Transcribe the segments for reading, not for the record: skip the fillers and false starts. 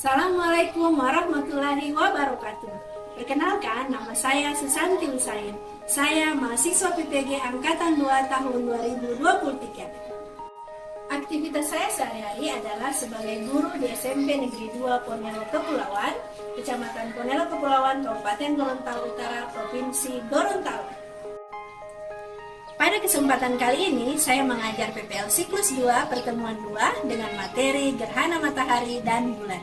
Assalamualaikum warahmatullahi wabarakatuh. Perkenalkan, nama saya Susanti Usain. Saya mahasiswa PPG Angkatan 2 tahun 2023. Aktivitas saya sehari-hari adalah sebagai guru di SMP Negeri 2 Ponelo Kepulauan, Kecamatan Ponelo Kepulauan, Kabupaten Gorontalo Utara, Provinsi Gorontalo. Pada kesempatan kali ini, saya mengajar PPL Siklus 2 Pertemuan 2 dengan materi Gerhana Matahari dan Bulan.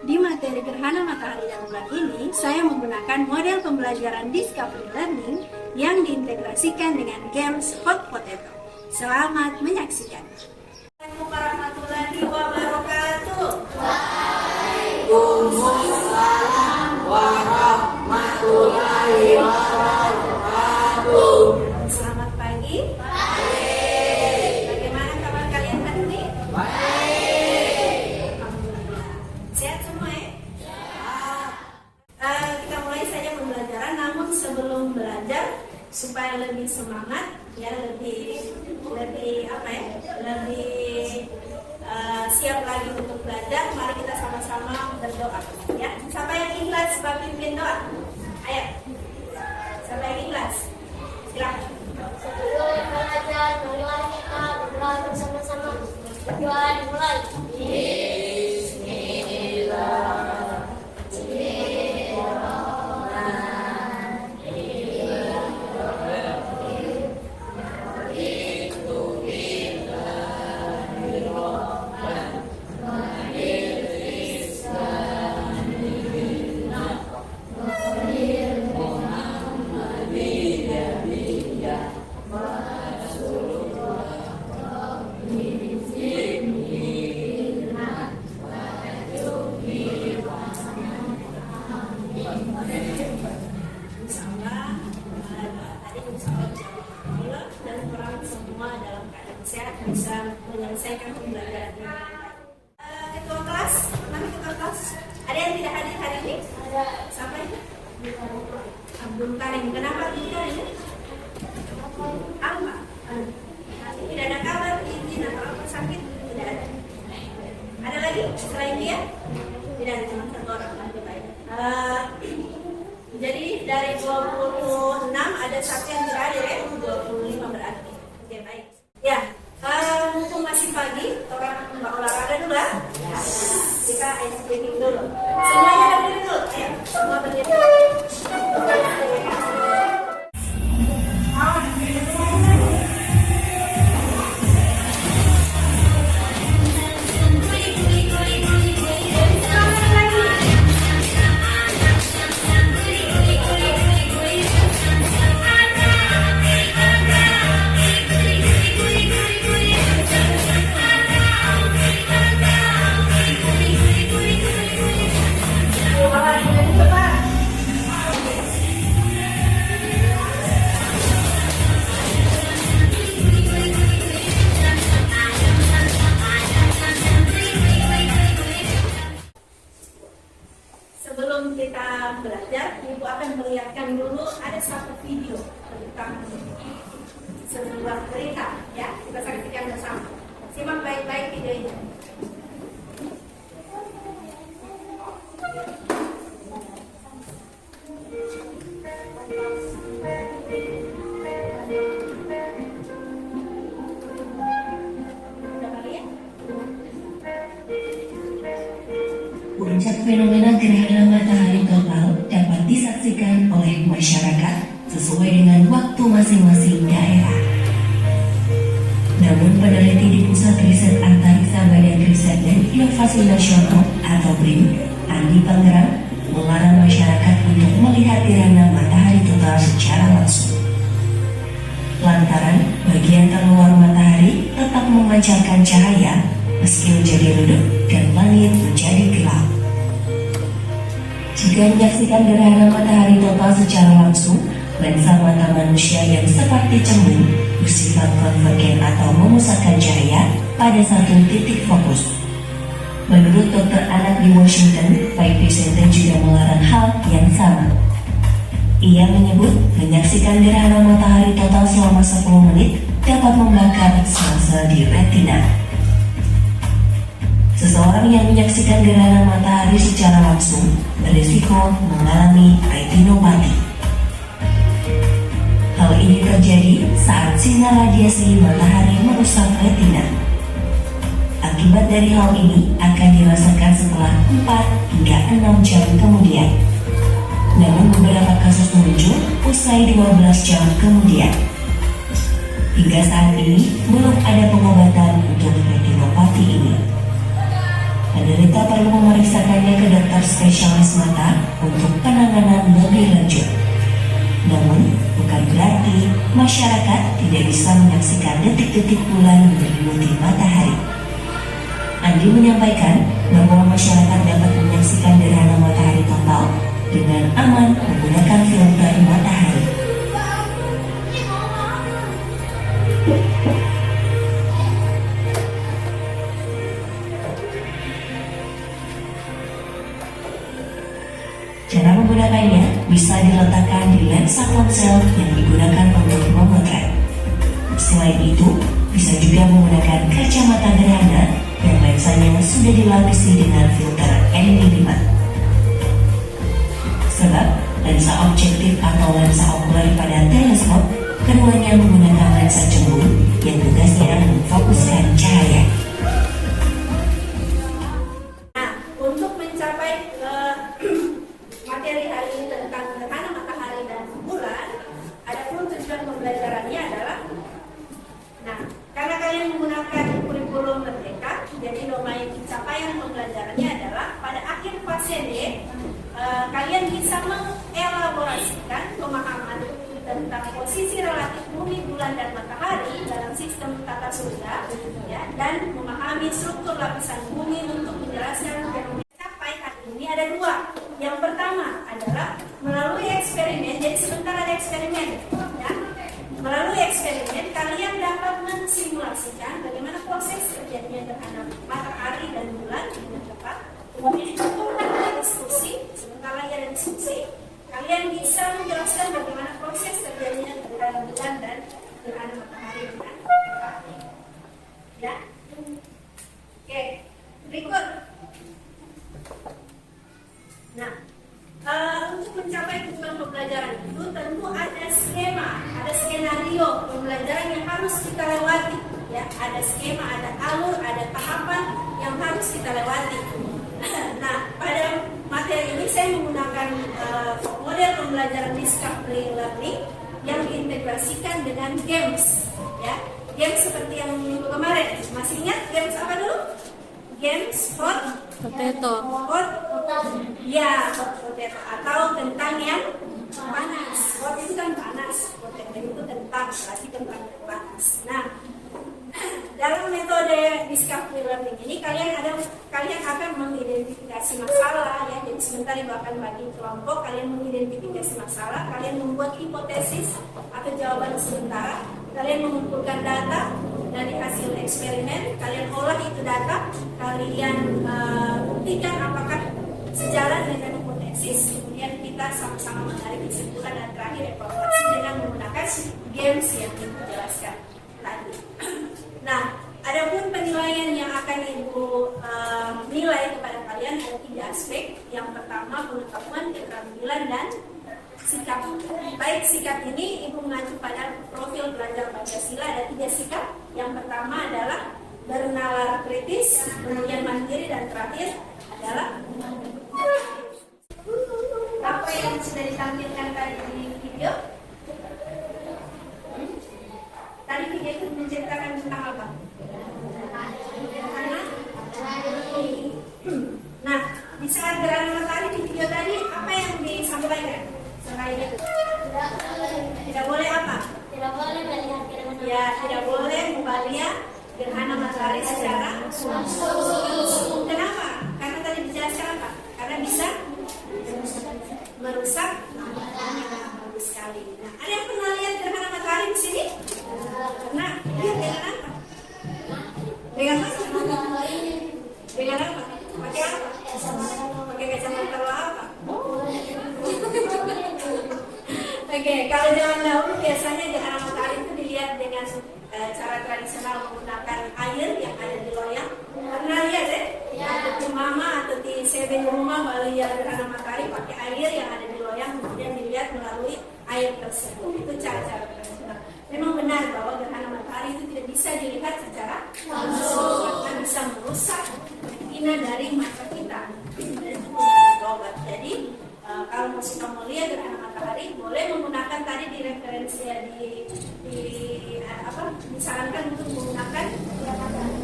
Di materi Gerhana Matahari dan Bulan ini, saya menggunakan model pembelajaran Discovery Learning yang diintegrasikan dengan games Hot Potato. Selamat menyaksikan. Assalamualaikum warahmatullahi wabarakatuh. Waalaikumsalam warahmatullahi wabarakatuh. Selamat pagi. Baik. Bagaimana kabar kalian hari ini? Baik. Alhamdulillah. Sehat semua ya? Kita mulai saja pembelajaran, namun sebelum belajar supaya lebih semangat, ya lebih siap lagi untuk belajar. Mari kita sama-sama berdoa, ya. Siapa yang ikhlas bab pimpin doa? Ayo. Siapa yang ikhlas? Silakan. Sebelum belajar, marilah kita berdoa bersama-sama. Doa dimulai. Sehat bisa menyelesaikan pembelajaran ini. Ketua kelas, mana ketua kelas? Ada yang tidak hadir hari ini? Ada. Siapa itu? Abdul Karim. Kenapa Abdul Karim? Apa? Tidak ada kabar izin atau apa sakit? Tidak ada. Ada lagi selain dia? Tidak ada, cuma satu orang. Baik. Jadi dari 26 ada satu yang tidak hadir ya? 25 berarti. Oke, baik. Ya, mumpung masih pagi, orang nggak olahraga dulu ya. Kita ice skating dulu. Semuanya berdiri dulu. Ayo, semua berdiri. Sebelum kita belajar, Ibu akan melihatkan dulu ada satu video tentang sebuah cerita, ya. Kita saksikan bersama. Simak baik-baik videonya. Puncak fenomena gerhana matahari total dapat disaksikan oleh masyarakat sesuai dengan waktu masing-masing daerah. Namun peneliti di Pusat Riset Antariksa Badan Riset dan Inovasi Nasional atau BRIN, Andi Pangerang, melarang masyarakat untuk melihat gerhana matahari total secara langsung. Lantaran bagian terluar matahari tetap memancarkan cahaya meski menjadi redup dan langit menjadi gelap. Jika menyaksikan gerhana matahari total secara langsung, lensa mata manusia yang seperti cembung bersifat konvergen atau memusatkan cahaya pada satu titik fokus. Menurut dokter anak di Washington, Pai Vicente juga melarang hal yang sama. Ia menyebut menyaksikan gerhana matahari total selama 10 menit dapat membakar sel-sel di retina. Seseorang yang menyaksikan gerhana matahari secara langsung berisiko mengalami retinopati. Hal ini terjadi saat sinar radiasi matahari merusak retina. Akibat dari hal ini akan dirasakan setelah 4 hingga 6 jam kemudian. Namun beberapa kasus muncul usai 12 jam kemudian. Hingga saat ini belum ada pengobatan untuk retinopati ini. Penderita perlu memeriksakannya ke dokter spesialis mata untuk penanganan lebih lanjut. Namun, bukan berarti masyarakat tidak bisa menyaksikan detik-detik bulan berliputi matahari. Andi menyampaikan bahwa masyarakat dapat menyaksikan gerhana matahari total dengan aman menggunakan filter matahari. Cara menggunakannya bisa diletakkan di lensa ponsel yang digunakan untuk memotret. Selain itu, bisa juga menggunakan kacamata gerhana yang lensanya sudah dilapisi dengan filter N5. Sebab lensa objektif atau lensa okuler pada teleskop keduanya menggunakan lensa cembung yang tugasnya memfokuskan cahaya. Nah, untuk mencapai materi hari ini tentang gerhana matahari dan bulan, adapun tujuan pembelajarannya adalah, nah, karena kalian menggunakan kurikulum Merdeka, jadi domain pencapaian pembelajarannya adalah pada akhir fase D, kalian bisa mengelaborasikan pemahaman tentang posisi relatif bumi, bulan, dan matahari dalam sistem tata surya, ya, dan memahami struktur lapisan bumi untuk menjelaskan fenomena capai hari ini ada 2. Yang pertama adalah melalui eksperimen, jadi sebentar ada eksperimen, ya. Melalui eksperimen kalian dapat mensimulasikan bagaimana proses terjadinya gerhana matahari dan bulan dengan tepat. Kemudian dicontohkan dengan diskusi, sebentar lagi ada diskusi. Kalian bisa menjelaskan bagaimana proses terjadinya gerhana bulan dan gerhana matahari dengan tepat. Ya. Oke, berikut. Nah, untuk mencapai tujuan pembelajaran itu tentu ada skema, ada skenario pembelajaran yang harus kita lewati. Ya, ada skema, ada alur, ada tahapan yang harus kita lewati. Nah, pada materi ini saya menggunakan model pembelajaran discovery learning yang diintegrasikan dengan games. Ya, games seperti yang minggu kemarin. Masih ingat games apa dulu? Games hot potato. Ya, hot potato atau kentang yang panas. Hot itu kan panas, potato itu kentang, berarti kentang yang panas. Nah, dalam metode discovery learning ini kalian akan mengidentifikasi masalah, ya. Jadi sebentar ibu akan bagi kelompok, kalian mengidentifikasi masalah, kalian membuat hipotesis atau jawaban sementara, kalian mengumpulkan data dari hasil eksperimen, kalian olah itu data, kalian buktikan apakah sejalan dengan hipotesis, kemudian kita sama-sama menarik kesimpulan dan terakhir evaluasi dengan menggunakan games yang ibu jelaskan tadi. Nah, adapun penilaian yang akan ibu nilai kepada kalian ada 3 aspek. Yang pertama pengetahuan, keterampilan, dan sikap. Baik, sikap ini ibu mengacu pada profil belajar Pancasila, ada 3 sikap. Yang pertama adalah bernalar kritis, kemudian mandiri, dan terakhir adalah apa yang sudah ditampilkan tadi di video. Tadi video itu menceritakan tentang apa? Nah, di saat gerhana matahari di video tadi apa yang disampaikan? Selain itu, tidak boleh apa? Tidak boleh melihat gerhana. Ya, tidak boleh melihat gerhana matahari secara langsung. Kenapa? Karena tadi dijelaskan apa? Karena bisa merusak matanya. Bagus sekali. Nah, ada yang pernah lihat gerhana matahari di sini? Nah, lihat dengan apa? Dengan apa? Dengan apa? Pakai apa? Pakai kacamata apa? Oke, kalau zaman dahulu biasanya gerhana matahari itu dilihat belajar dengan cara tradisional menggunakan air yang ada di loyang. Pernah lihat atau di mama atau di seben rumah belajar gerhana matahari pakai air yang ada di loyang, kemudian dilihat melalui air tersebut. Itu cara-cara tradisional. Memang benar bahwa gerhana matahari itu tidak bisa dilihat secara langsung karena bisa merusak retina dari mata kita. Dan itu obat. Jadi kalau suka melihat gerhana matahari boleh menggunakan tadi di referensi disarankan untuk menggunakan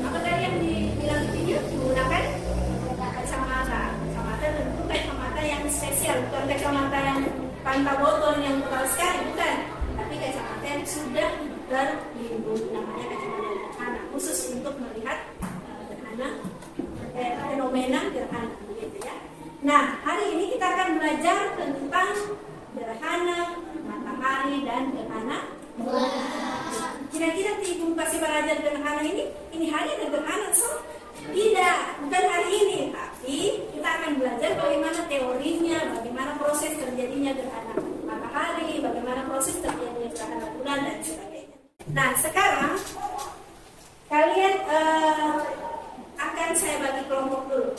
apa tadi yang dibilang di video, menggunakan kacamata tentu kacamata yang spesial, bukan kacamata yang panta botol yang tebal sekali, bukan, tapi kacamata yang sudah terlindung, namanya kacamata gerhana, khusus untuk melihat gerhana fenomena gerhana, begitu ya. Nah, hari ini kita akan belajar tentang gerhana matahari dan gerhana bulan. Kira-kira Ibu pasti belajar gerhana ini hari ada gerhana, so? Tidak, bukan hari ini, tapi kita akan belajar bagaimana teorinya, bagaimana proses terjadinya gerhana matahari, bagaimana proses terjadinya gerhana bulan dan sebagainya. Nah, sekarang kalian akan saya bagi kelompok dulu.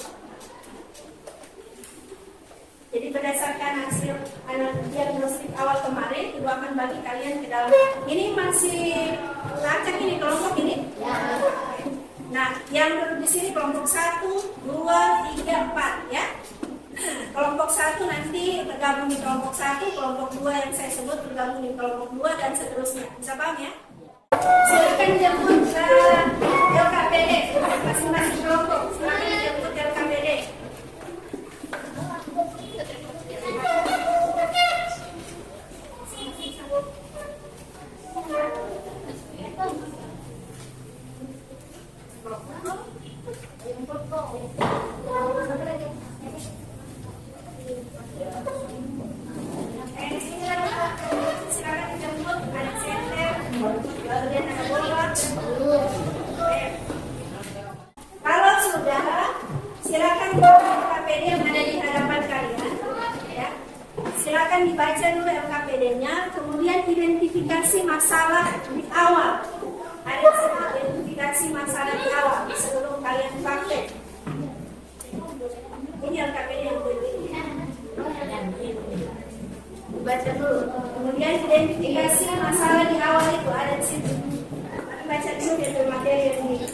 Jadi berdasarkan hasil diagnostik awal kemarin, Ibu akan bagi kalian ke dalam. Ini masih lacak ini kelompok ini. Nah, yang duduk di sini kelompok 1, 2, 3, 4 ya. Kelompok 1 nanti tergabung di kelompok 1, kelompok 2 yang saya sebut tergabung di kelompok 2 dan seterusnya. Bisa paham ya? Silakan jemput ke LKPD masing-masing kelompok. Silakan jemput ke LKPD. Kalau sudah, silakan bawa LKPD yang ada di hadapan kalian. Ya. Silakan dibaca dulu LKPD-nya, kemudian identifikasi masalah di awal. Ada identifikasi masalah di awal sebelum kalian praktek. Ini LKPD yang baca dulu. Kemudian identifikasi masalah di awal itu ada di situ. Baca dulu dari materi yang ini.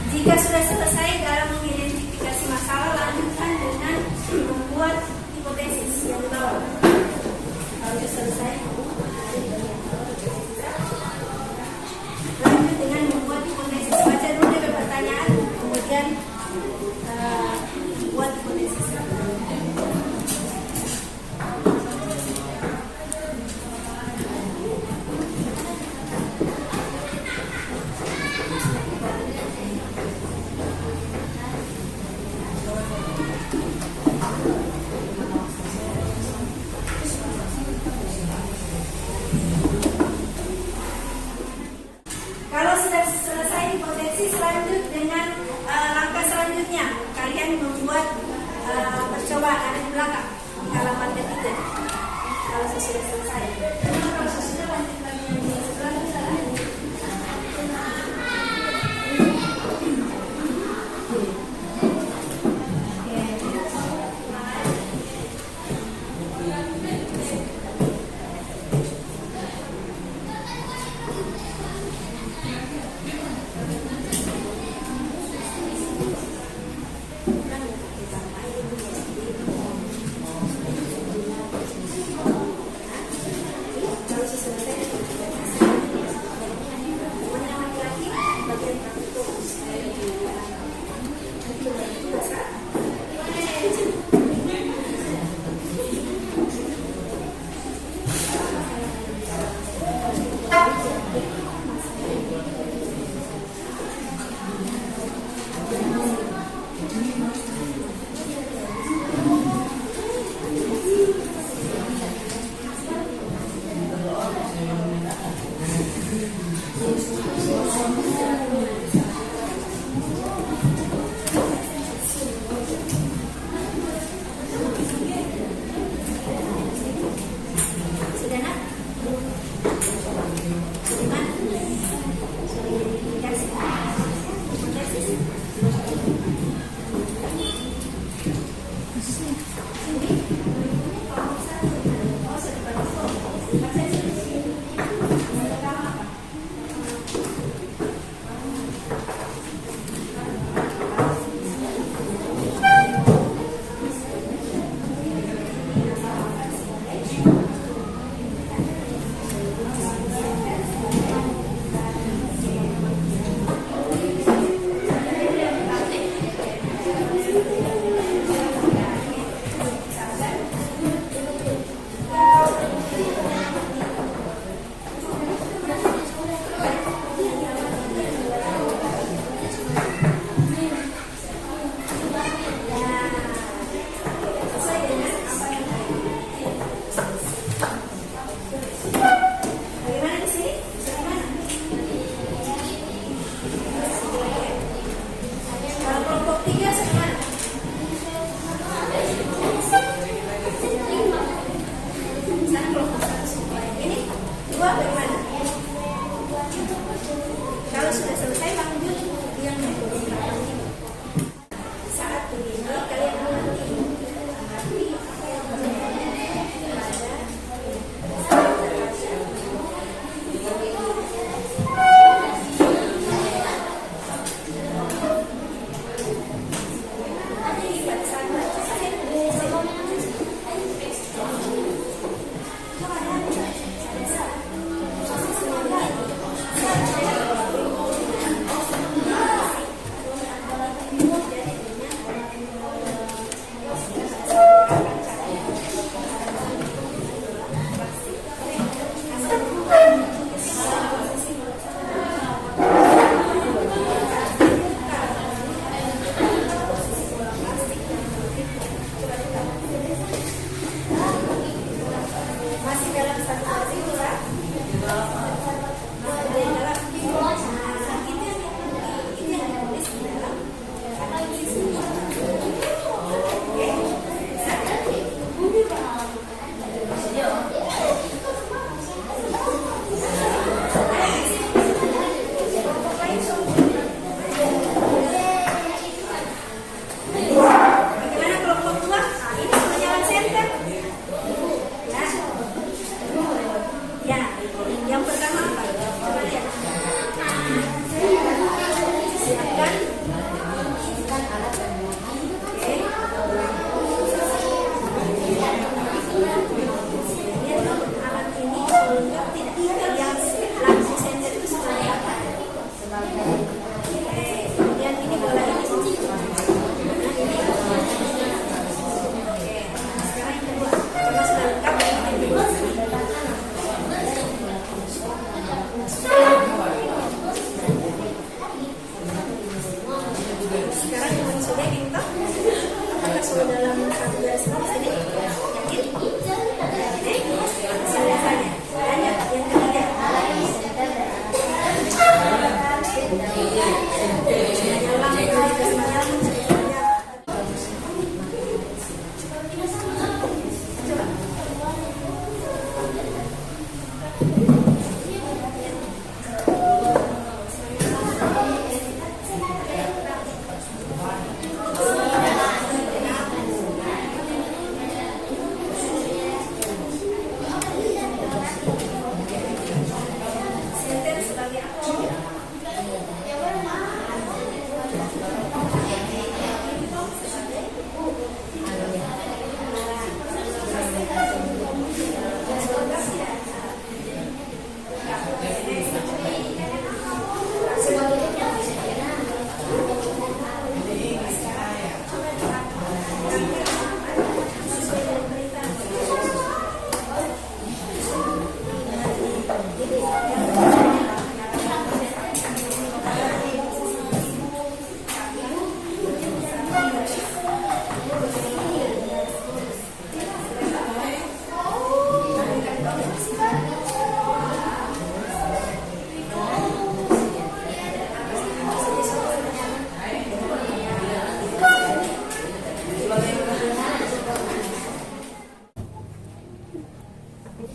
Jika sudah selesai dalam mengidentifikasi masalah, lanjutkan dengan membuat hipotesis yang di bawah. Kalau sudah selesai, sudah selesai. Kalau sudah lanjut lagi yang di sebelah sana.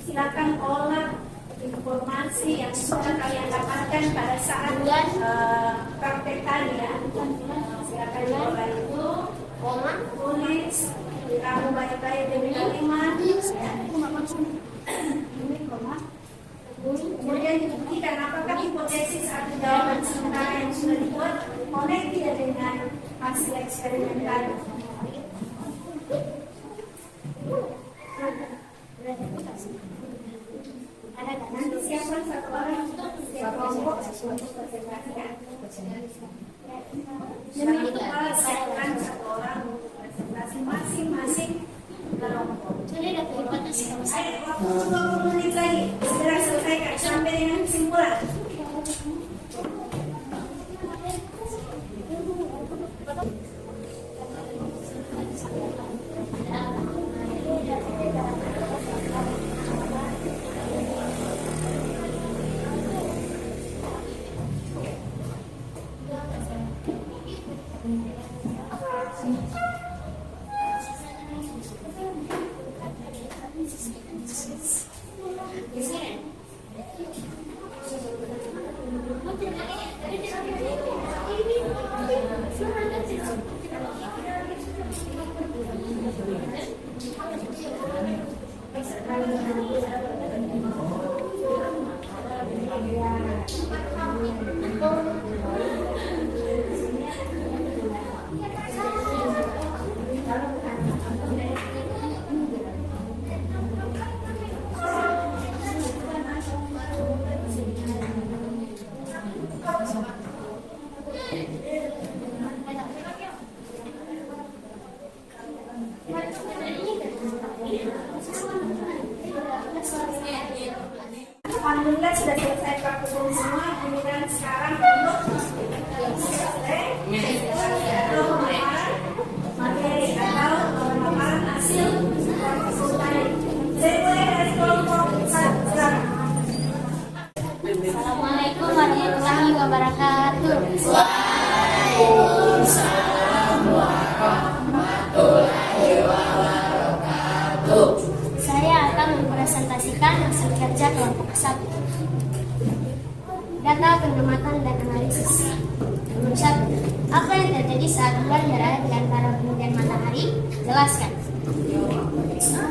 Silakan olah informasi yang sudah kalian dapatkan pada saat praktek tadi ya. Silakan diolah itu, tulis, kamu baik-baik demi kalimat. Kemudian dibuktikan apakah hipotesis atau jawaban sementara yang sudah dibuat connect tidak dengan hasil eksperimen tadi. Ada nanti siapkan satu orang setiap kelompok untuk presentasi ya. Demi kepala siapkan satu orang untuk presentasi masing-masing kelompok. Jadi ada hipotesis sama saya. Ayo, waktu 20 menit lagi. Segera selesaikan sampai dengan kesimpulan. Alhamdulillah sudah selesai praktikum semua. Kemudian sekarang untuk materi atau pemaparan hasil praktikum tadi. Saya mulai dari kelompok 1 sekarang. Assalamualaikum warahmatullahi wabarakatuh. Saya akan mempresentasikan hasil kerja kelompok 1. Data pengamatan dan analisis. Nomor 1. Apa yang terjadi saat bulan berada di antara bumi dan matahari? Jelaskan.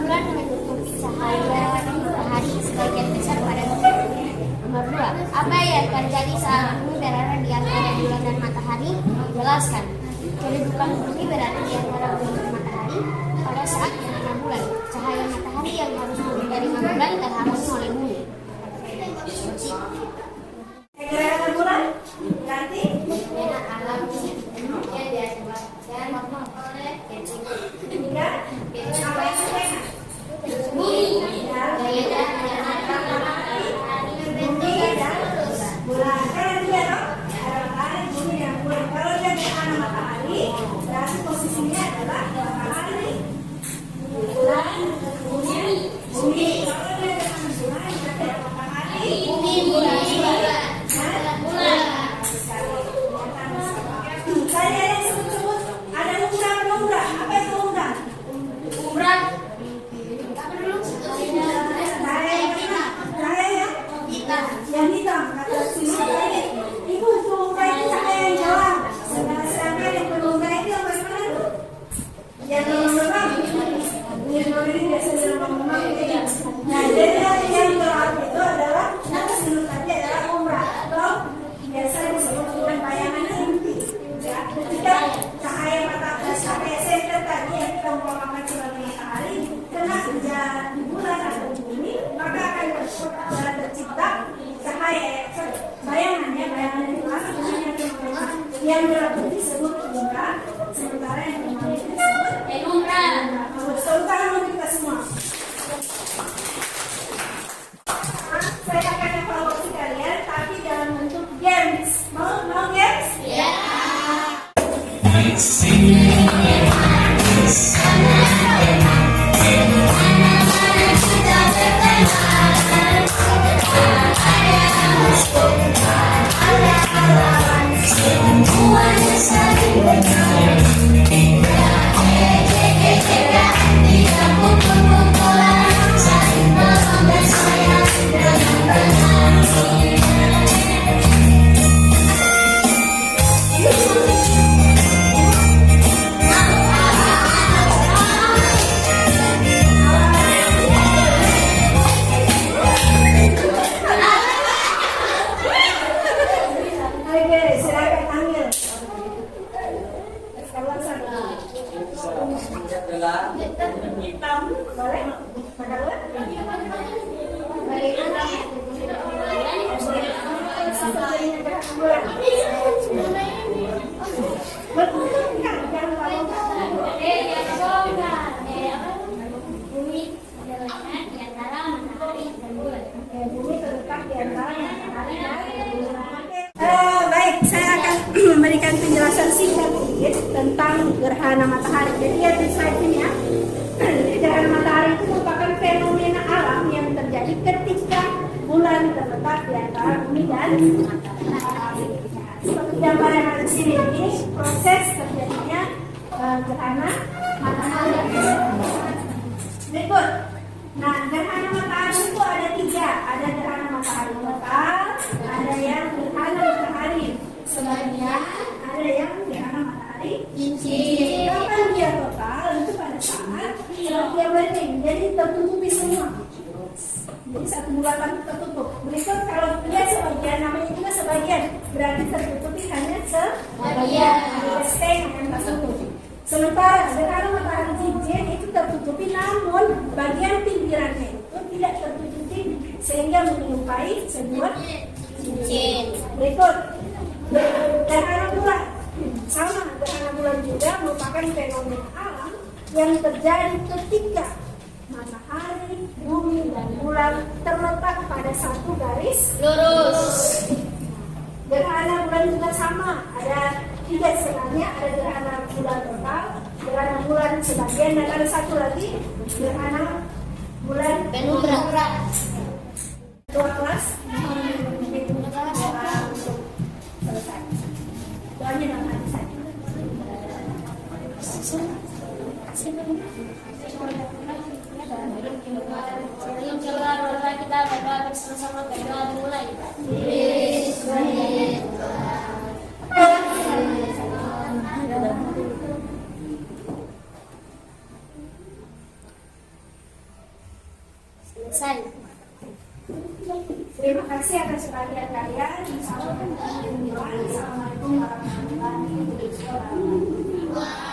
Bulan menutupi cahaya matahari sebagian besar pada bumi. Nomor 2. Apa yang terjadi saat bumi berada di antara bulan dan matahari? Jelaskan. Kedudukan bumi berada di antara bumi dan matahari pada saat gerhana bulan. Cahaya matahari yang harus menerima bulan terhalangi oleh bumi. Gerhana bulan berarti Fenomena alam yang diakibatkan oleh tiga apa yang selesai? bumi, Bumi dan bulan. Karena dia dong ada matahari, bumi dan bulan. Kalau dia gerhana matahari, berarti posisinya adalah matahari, bulan, bumi. Kalau dia gerhana bulan, berarti ada matahari, bumi, bulan. Saya ada yang sebut-sebut ada lumrah. Apa itu lumrah? Cahaya yang hitam. Kata sini tadi, ibu itu lumrah itu cahaya yang jelas. Sedangkan yang berlumrah itu yang bagaimana itu? Yang berlumrah. Yang ini biasanya memang gitu. Nah, jadi yang gelap itu adalah nanti dulu tadi adalah lumrah atau biasa disebut dengan bayangan inti. Ya, ketika cahaya matahari, cahaya senter tadi yang kita umpamakan sebagai matahari kena di bulan atau bumi, maka akan tercipta cahaya bayangan itu masuk yang gelap itu disebut lumrah, sementara yang terang itu disebut penumbra. Tolong dulu kita semua. Saya akan evaluasi kalian, tapi dalam bentuk games. Mau games? Ya. Saling dan bulan. Oke, bumi terletak di antara matahari dan bulan. Baik, saya akan memberikan penjelasan singkat sedikit tentang gerhana matahari. Jadi lihat di slide ini ya. Jadi gerhana matahari itu merupakan fenomena alam yang terjadi ketika bulan terletak di antara bumi dan matahari. Seperti gambar yang ada di sini, ini proses terjadinya gerhana matahari. Berikut. Nah, gerhana matahari itu ada 3. Ada gerhana matahari total, ada yang gerhana matahari sebagian, ada yang gerhana matahari cincin. Kapan dia total? Itu pada saat dia melting, jadi tertutupi semua. Jadi 1 bulan tertutup. Berikut kalau dia sebagian, namanya juga sebagian, berarti tertutupi hanya sebagian. Setengah yang tertutup. Sementara gerhana matahari cincin itu tertutupi, namun bagian pinggirannya itu tidak tertutupi sehingga menyerupai sebuah cincin. Berikut gerhana bulan. Sama, gerhana bulan juga merupakan fenomena alam yang terjadi ketika matahari, bumi, dan bulan terletak pada satu garis Lurus. Gerhana bulan juga sama, ada 3 sebenarnya, ada gerhana bulan total, gerhana bulan sebagian, dan ada satu lagi gerhana bulan Penumbra. Dua kelas selesai. Doanya dalam hati saya. Sebelum keluar rumah kita berdoa bersama-sama, berdoa dimulai. Selesai. Terima kasih atas perhatian kalian. Assalamualaikum warahmatullahi wabarakatuh.